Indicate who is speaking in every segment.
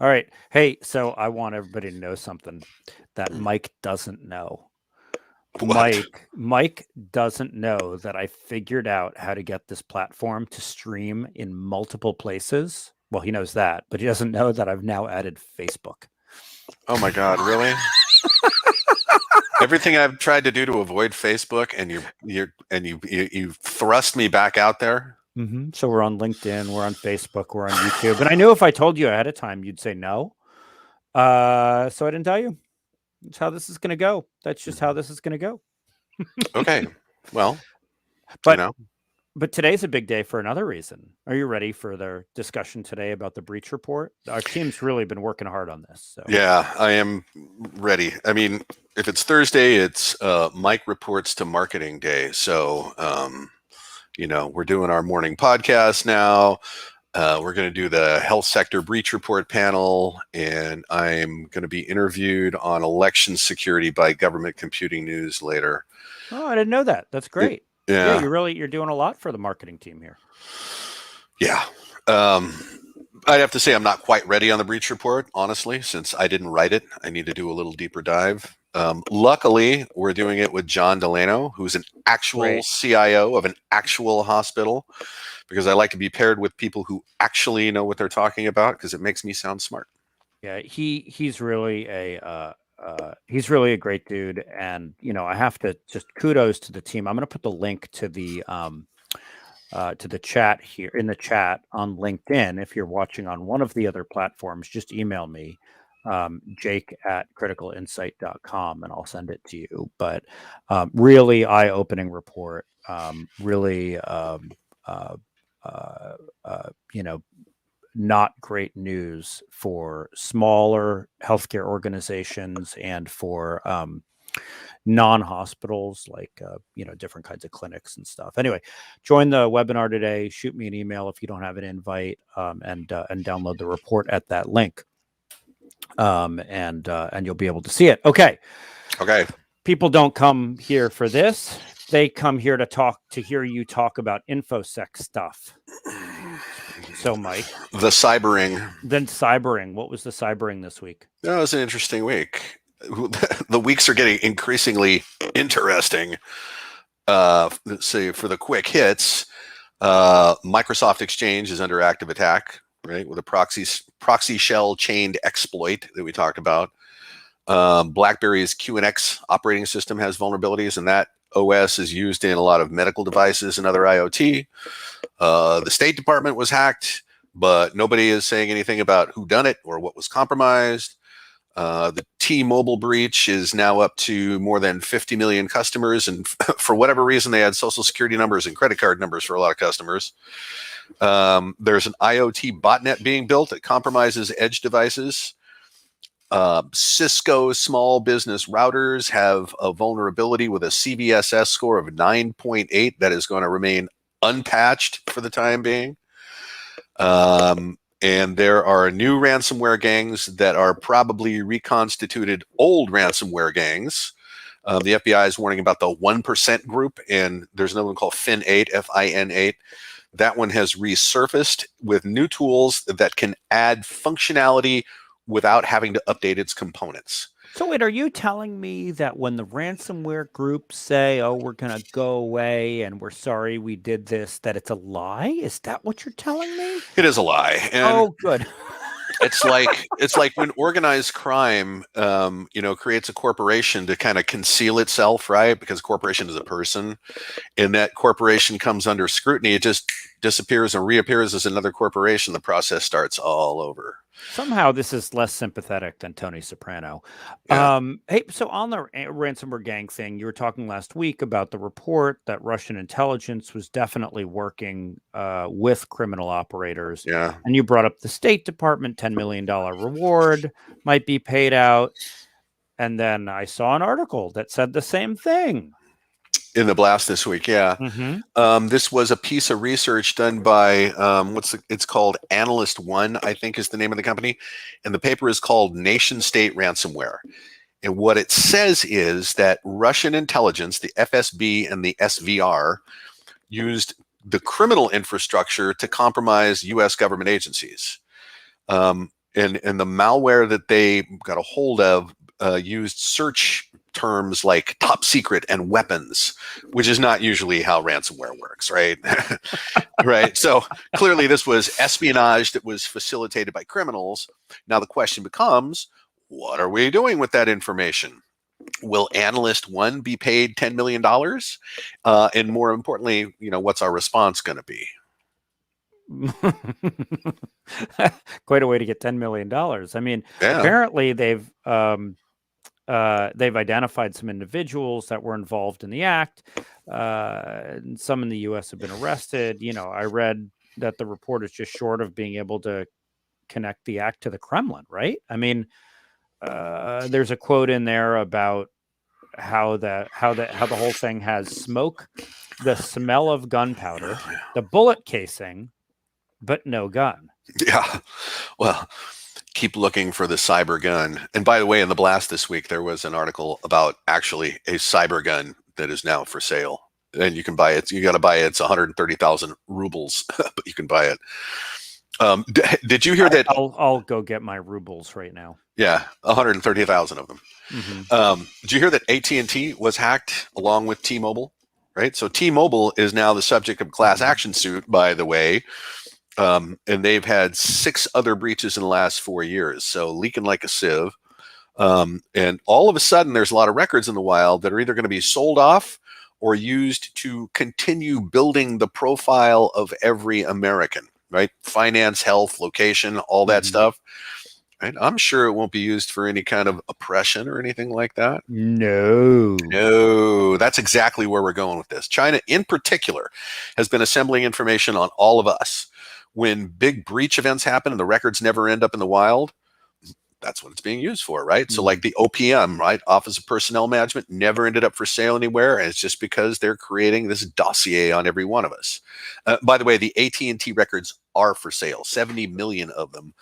Speaker 1: All right. Hey, so I want everybody to know something that Mike doesn't know.
Speaker 2: What?
Speaker 1: Mike doesn't know that I figured out how to get this platform to stream in multiple places. Well, he knows that, but he doesn't know that I've now added Facebook.
Speaker 2: Oh my God, really? Everything I've tried to do to avoid Facebook, and you thrust me back out there.
Speaker 1: So we're on LinkedIn, we're on Facebook, we're on YouTube. And I knew if I told you ahead of time, you'd say no. So I didn't tell you. That's how this is going to go. That's just how this is going to go.
Speaker 2: Okay, well,
Speaker 1: But But today's a big day for another reason. Are you ready for the discussion today about the breach report? Our team's really been working hard on this. So
Speaker 2: yeah, I am ready. I mean, if it's Thursday, it's Mike reports to marketing day. So, we're doing our morning podcast now. We're going to do the health sector breach report panel, and I'm going to be interviewed on election security by Government Computing News later.
Speaker 1: Oh, I didn't know that. That's great.
Speaker 2: Yeah,
Speaker 1: you're doing a lot for the marketing team here.
Speaker 2: Yeah. I'd have to say I'm not quite ready on the breach report, honestly, since I didn't write it. I need to do a little deeper dive. Luckily, we're doing it with John Delano, who's an actual CIO of an actual hospital, because I like to be paired with people who actually know what they're talking about, because it makes me sound smart.
Speaker 1: Yeah, he's really a great dude, and I have to just kudos to the team. I'm going to put the link to the chat here in the chat on LinkedIn. If you're watching on one of the other platforms, just email me, jake@criticalinsight.com, and I'll send it to you. But really eye-opening report. Really, not great news for smaller healthcare organizations and for non-hospitals, like different kinds of clinics and stuff. Anyway, join the webinar today. Shoot me an email if you don't have an invite, and download the report at that link, and you'll be able to see it. Okay. People don't come here for this. They come here to hear you talk about InfoSec stuff. So, Mike,
Speaker 2: the cybering.
Speaker 1: Then cybering. What was the cybering this week?
Speaker 2: That was an interesting week. The weeks are getting increasingly interesting. Let's see, for the quick hits, Microsoft Exchange is under active attack, right, with a proxy shell chained exploit that we talked about. BlackBerry's QNX operating system has vulnerabilities, and that OS is used in a lot of medical devices and other IoT. The State Department was hacked, but nobody is saying anything about who done it or what was compromised. The T-Mobile breach is now up to more than 50 million customers, and for whatever reason, they had social security numbers and credit card numbers for a lot of customers. There's an IoT botnet being built that compromises edge devices. Cisco small business routers have a vulnerability with a CVSS score of 9.8 that is going to remain unpatched for the time being. And there are new ransomware gangs that are probably reconstituted old ransomware gangs. The FBI is warning about the 1% group, and there's another one called Fin8, Fin8. That one has resurfaced with new tools that can add functionality without having to update its components.
Speaker 1: So wait, are you telling me that when the ransomware groups say, oh, we're going to go away and we're sorry we did this, that it's a lie? Is that what you're telling me?
Speaker 2: It is a lie.
Speaker 1: And good.
Speaker 2: It's like when organized crime, creates a corporation to kind of conceal itself, right? Because a corporation is a person, and that corporation comes under scrutiny. It just disappears and reappears as another corporation. The process starts all over.
Speaker 1: Somehow this is less sympathetic than Tony Soprano. Yeah. Hey, so on the ransomware gang thing, you were talking last week about the report that Russian intelligence was definitely working with criminal operators.
Speaker 2: Yeah.
Speaker 1: And you brought up the State Department, $10 million reward might be paid out. And then I saw an article that said the same thing.
Speaker 2: In the blast this week, yeah.
Speaker 1: Mm-hmm.
Speaker 2: This was a piece of research done by it's called Analyst One, I think is the name of the company, and the paper is called Nation State Ransomware. And what it says is that Russian intelligence, the FSB and the SVR, used the criminal infrastructure to compromise U.S. government agencies. and the malware that they got a hold of used search terms like top secret and weapons, which is not usually how ransomware works, right? Right. So clearly this was espionage that was facilitated by criminals. Now the question becomes, what are we doing with that information? Will analyst one be paid $10 million? And more importantly, what's our response going to be?
Speaker 1: Quite a way to get $10 million. I mean,
Speaker 2: Yeah.
Speaker 1: apparently they've identified some individuals that were involved in the act. And some in the U.S. have been arrested. I read that the report is just short of being able to connect the act to the Kremlin, right? I mean, there's a quote in there about how the whole thing has smoke, the smell of gunpowder, the bullet casing, but no gun.
Speaker 2: Yeah. Well, keep looking for the cyber gun. And by the way, in the blast this week, there was an article about actually a cyber gun that is now for sale. And you can buy it. You got to buy it. It's 130,000 rubles, but you can buy it. Did you hear that?
Speaker 1: I'll go get my rubles right now.
Speaker 2: Yeah, 130,000 of them.
Speaker 1: Mm-hmm.
Speaker 2: Did you hear that AT&T was hacked along with T-Mobile? Right. So T-Mobile is now the subject of class action suit, by the way. And they've had 6 other breaches in the last 4 years. So leaking like a sieve. And all of a sudden, there's a lot of records in the wild that are either going to be sold off or used to continue building the profile of every American, right? Finance, health, location, all that stuff. Right? I'm sure it won't be used for any kind of oppression or anything like that. No, that's exactly where we're going with this. China, in particular, has been assembling information on all of us. When big breach events happen and the records never end up in the wild, that's what it's being used for, right? So like the OPM, right? Office of Personnel Management never ended up for sale anywhere. And it's just because they're creating this dossier on every one of us. By the way, the AT&T records are for sale, 70 million of them.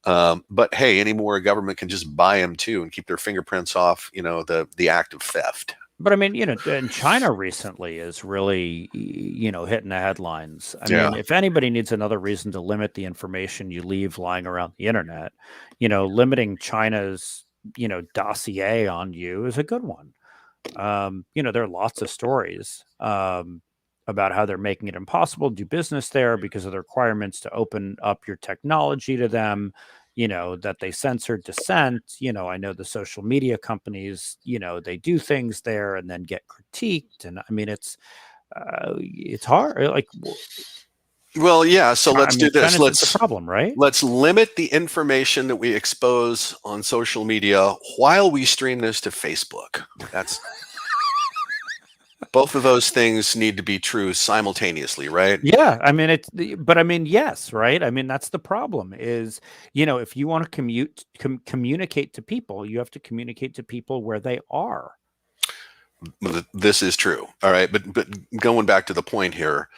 Speaker 2: But hey, any more government can just buy them too and keep their fingerprints off, the act of theft.
Speaker 1: But I mean, and China recently is really, hitting the headlines. I mean, if anybody needs another reason to limit the information you leave lying around the internet, limiting China's, dossier on you is a good one. There are lots of stories about how they're making it impossible to do business there because of the requirements to open up your technology to them. That they censored dissent. I know the social media companies, they do things there and then get critiqued. And I mean, it's hard. Like,
Speaker 2: well, yeah. So let's do this.
Speaker 1: Let's the problem, right?
Speaker 2: Let's limit the information that we expose on social media while we stream this to Facebook. That's both of those things need to be true simultaneously, right?
Speaker 1: Yeah. I mean, yes, right? I mean, that's the problem is, if you want to communicate to people, you have to communicate to people where they are.
Speaker 2: This is true. All right. But going back to the point here,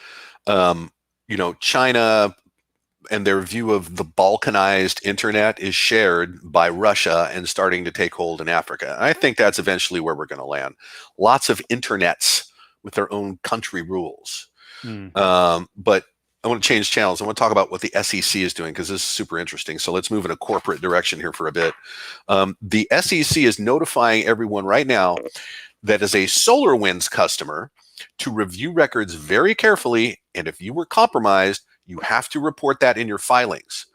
Speaker 2: China and their view of the Balkanized internet is shared by Russia and starting to take hold in Africa. I think that's eventually where we're going to land. Lots of internets with their own country rules. But I want to change channels. I want to talk about what the SEC is doing because this is super interesting. So let's move in a corporate direction here for a bit. The SEC is notifying everyone right now that is a SolarWinds customer to review records very carefully. And if you were compromised, you have to report that in your filings.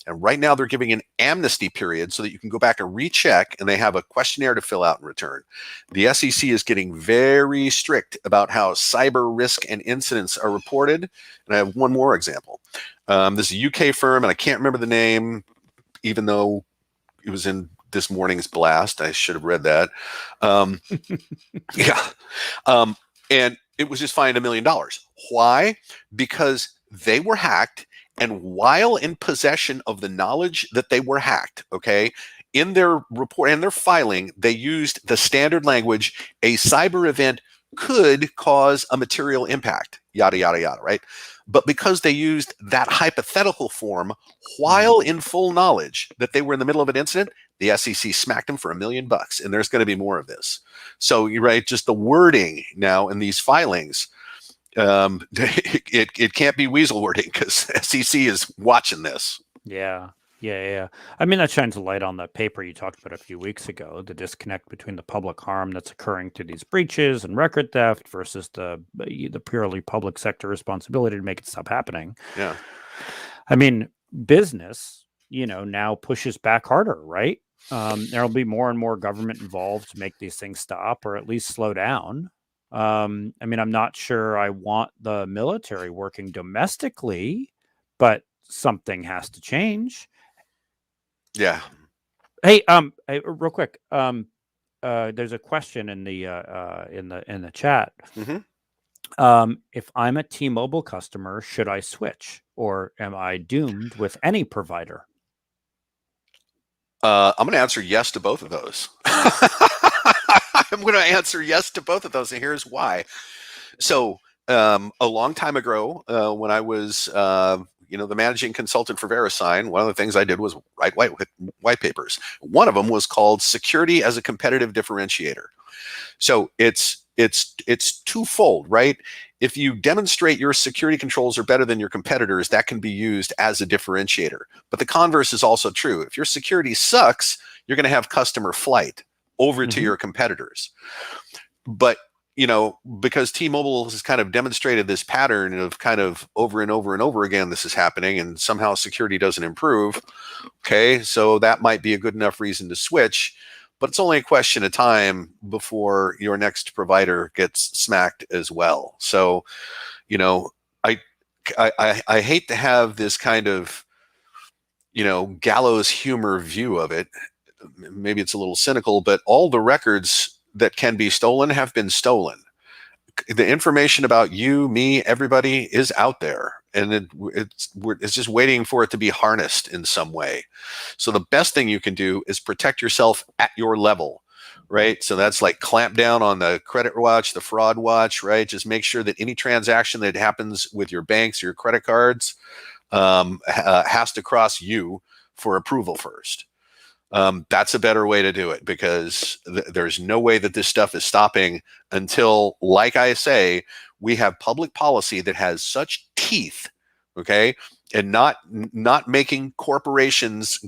Speaker 2: And right now they're giving an amnesty period so that you can go back and recheck, and they have a questionnaire to fill out and return. The SEC is getting very strict about how cyber risk and incidents are reported. And I have one more example. This is a UK firm, and I can't remember the name, even though it was in this morning's blast. I should have read that. And it was just fined $1 million. Why? Because they were hacked, and while in possession of the knowledge that they were hacked, okay, in their report and their filing, they used the standard language, a cyber event could cause a material impact, yada, yada, yada, right? But because they used that hypothetical form while in full knowledge that they were in the middle of an incident, the SEC smacked them for $1 million, and there's going to be more of this. So you're right, just the wording now in these filings, it can't be weasel wording because SEC is watching this.
Speaker 1: Yeah. Yeah. I mean, that shines a light on the paper you talked about a few weeks ago, the disconnect between the public harm that's occurring through these breaches and record theft versus the purely public sector responsibility to make it stop happening.
Speaker 2: Yeah.
Speaker 1: I mean, business, now pushes back harder, right? There'll be more and more government involved to make these things stop or at least slow down. I mean, I'm not sure I want the military working domestically, but something has to change.
Speaker 2: Yeah.
Speaker 1: Hey, real quick, there's a question in the chat. If I'm a T-Mobile customer, should I switch, or am I doomed with any provider?
Speaker 2: I'm going to answer yes to both of those. I'm going to answer yes to both of those, and here's why. So, a long time ago, when I was, the managing consultant for VeriSign, one of the things I did was write white papers. One of them was called "Security as a Competitive Differentiator." So it's twofold, right? If you demonstrate your security controls are better than your competitors, that can be used as a differentiator. But the converse is also true. If your security sucks, you're going to have customer flight over to your competitors. But because T-Mobile has kind of demonstrated this pattern of kind of over and over and over again, this is happening, and somehow security doesn't improve. Okay, so that might be a good enough reason to switch, but it's only a question of time before your next provider gets smacked as well. So, I hate to have this kind of, gallows humor view of it. Maybe it's a little cynical, but all the records that can be stolen have been stolen. The information about you, me, everybody is out there, and it's just waiting for it to be harnessed in some way. So the best thing you can do is protect yourself at your level, right? So that's like clamp down on the credit watch, the fraud watch, right? Just make sure that any transaction that happens with your banks or your credit cards has to cross you for approval first. That's a better way to do it, because there's no way that this stuff is stopping until, like I say, we have public policy that has such teeth, okay, and not making corporations,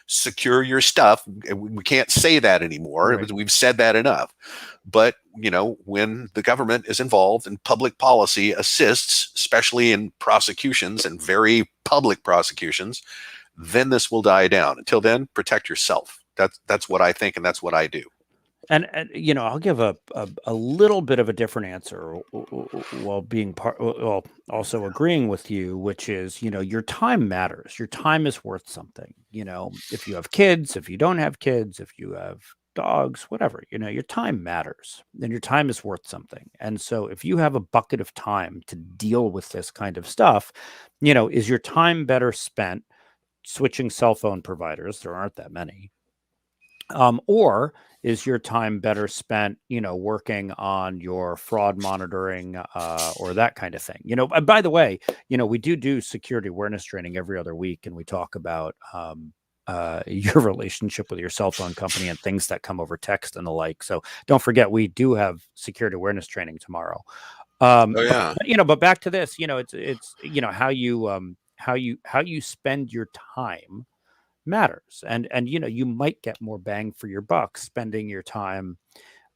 Speaker 2: secure your stuff. We can't say that anymore.
Speaker 1: Right.
Speaker 2: We've said that enough. But when the government is involved and public policy assists, especially in prosecutions and very public prosecutions, then this will die down. Until then, protect yourself. That's what I think, and that's what I do.
Speaker 1: And I'll give a little bit of a different answer while being also agreeing with you, which is, your time matters. Your time is worth something. If you have kids, if you don't have kids, if you have dogs, whatever, your time matters, and your time is worth something. And so if you have a bucket of time to deal with this kind of stuff, is your time better spent switching cell phone providers? There aren't that many. Or is your time better spent, working on your fraud monitoring or that kind of thing? By the way, we do security awareness training every other week, and we talk about your relationship with your cell phone company and things that come over text and the like. So don't forget, we do have security awareness training tomorrow. But back to this, it's how you spend your time matters, and you might get more bang for your buck spending your time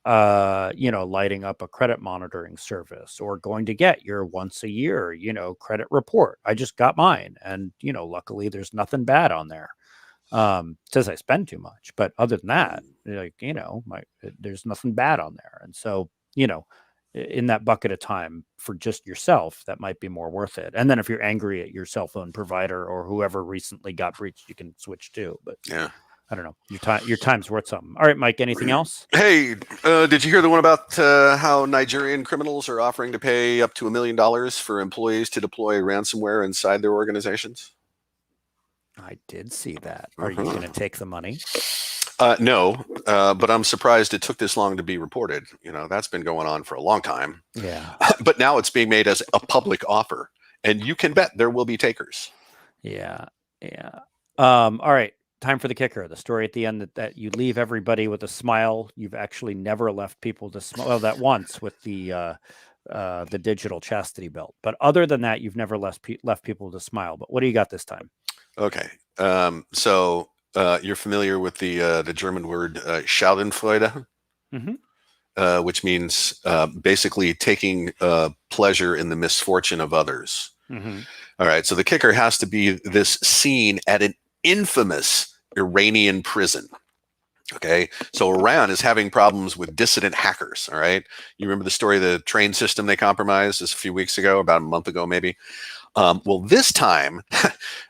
Speaker 1: lighting up a credit monitoring service, or going to get your once a year credit report. I just got mine, and luckily there's nothing bad on there. Says I spend too much, but other than that, there's nothing bad on there. And so in that bucket of time for just yourself, that might be more worth it. And then if you're angry at your cell phone provider or whoever recently got breached, you can switch too. But
Speaker 2: yeah,
Speaker 1: I don't know. Your time's worth something. All right, Mike, anything else?
Speaker 2: Hey, did you hear the one about how Nigerian criminals are offering to pay up to $1 million for employees to deploy ransomware inside their organizations?
Speaker 1: I did see that. Are you going to take the money?
Speaker 2: No, but I'm surprised it took this long to be reported. That's been going on for a long time.
Speaker 1: Yeah.
Speaker 2: But now it's being made as a public offer, and you can bet there will be takers.
Speaker 1: Yeah. All right. Time for the kicker. The story at the end that you leave everybody with a smile. You've actually never left people to smile. Well, that once with the digital chastity belt, but other than that, you've never left people to smile. But what do you got this time?
Speaker 2: Okay. So you're familiar with the German word Schadenfreude, which means basically taking pleasure in the misfortune of others. All right. So the kicker has to be this scene at an infamous Iranian prison. Okay. So Iran is having problems with dissident hackers. All right. You remember the story of the train system they compromised just a few weeks ago, about a month ago, maybe? Well, this time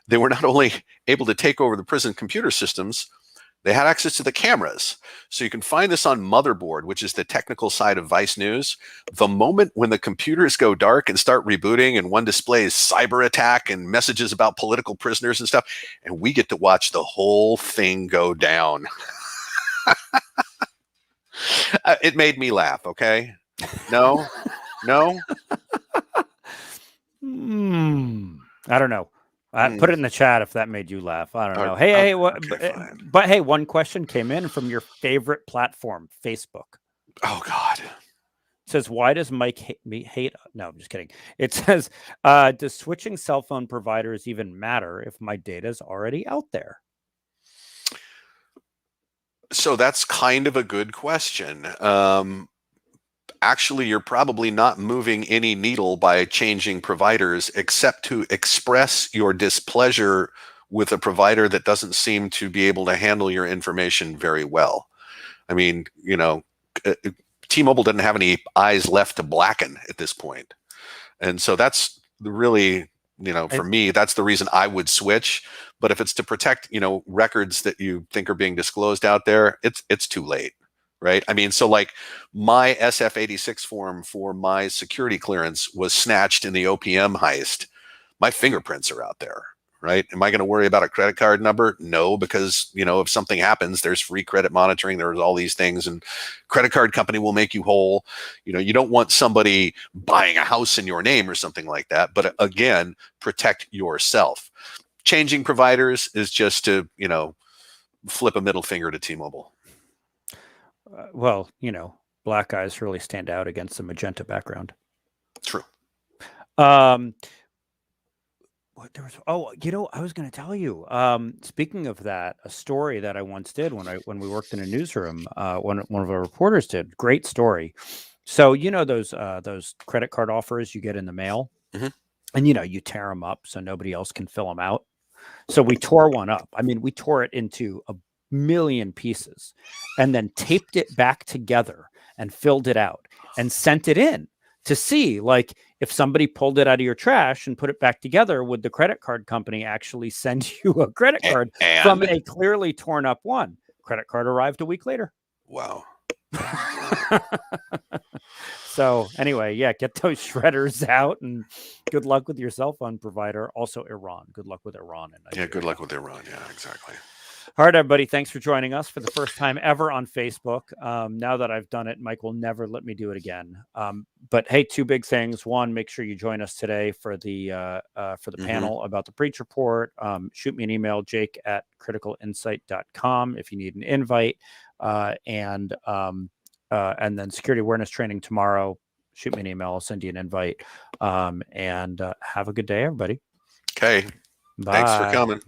Speaker 2: they were not only able to take over the prison computer systems, they had access to the cameras. So you can find this on Motherboard, which is the technical side of Vice News. The moment when the computers go dark and start rebooting, and one displays cyber attack and messages about political prisoners and stuff, and we get to watch the whole thing go down. It made me laugh. Okay. No.
Speaker 1: I don't know. Put it in the chat if that made you laugh. I don't know. Hey, but hey, one question came in from your favorite platform, Facebook.
Speaker 2: Oh God.
Speaker 1: It says, why does Mike hate? No, I'm just kidding. It says, does switching cell phone providers even matter if my data is already out there?
Speaker 2: So that's kind of a good question. Actually, you're probably not moving any needle by changing providers, except to express your displeasure with a provider that doesn't seem to be able to handle your information very well. I mean, T-Mobile doesn't have any eyes left to blacken at this point. And so that's really, for me, that's the reason I would switch. But if it's to protect, records that you think are being disclosed out there, it's too late. Right. I mean, so like my SF-86 form for my security clearance was snatched in the OPM heist. My fingerprints are out there. Right. Am I going to worry about a credit card number? No, because, if something happens, there's free credit monitoring. There's all these things, and credit card company will make you whole. You don't want somebody buying a house in your name or something like that. But again, protect yourself. Changing providers is just to, flip a middle finger to T-Mobile.
Speaker 1: Well, black eyes really stand out against the magenta background.
Speaker 2: True.
Speaker 1: I was going to tell you, speaking of that, a story that I once did when we worked in a newsroom, one of our reporters did. Great story. So, those credit card offers you get in the mail, and, you tear them up so nobody else can fill them out. So we tore one up. I mean, we tore it into a million pieces and then taped it back together and filled it out and sent it in to see, like, if somebody pulled it out of your trash and put it back together, would the credit card company actually send you a credit card from a clearly torn up one? Credit card arrived a week later.
Speaker 2: Wow.
Speaker 1: So anyway, yeah, get those shredders out, and good luck with your cell phone provider. Also Iran. Good luck with Iran.
Speaker 2: Yeah, good luck with Iran. Yeah, exactly.
Speaker 1: All right, everybody. Thanks for joining us for the first time ever on Facebook. Now that I've done it, Mike will never let me do it again. But hey, two big things. One, make sure you join us today for the panel about the Breach Report. Shoot me an email, jake@criticalinsight.com, if you need an invite. And then security awareness training tomorrow. Shoot me an email. I'll send you an invite. And have a good day, everybody.
Speaker 2: Okay.
Speaker 1: Bye.
Speaker 2: Thanks for coming.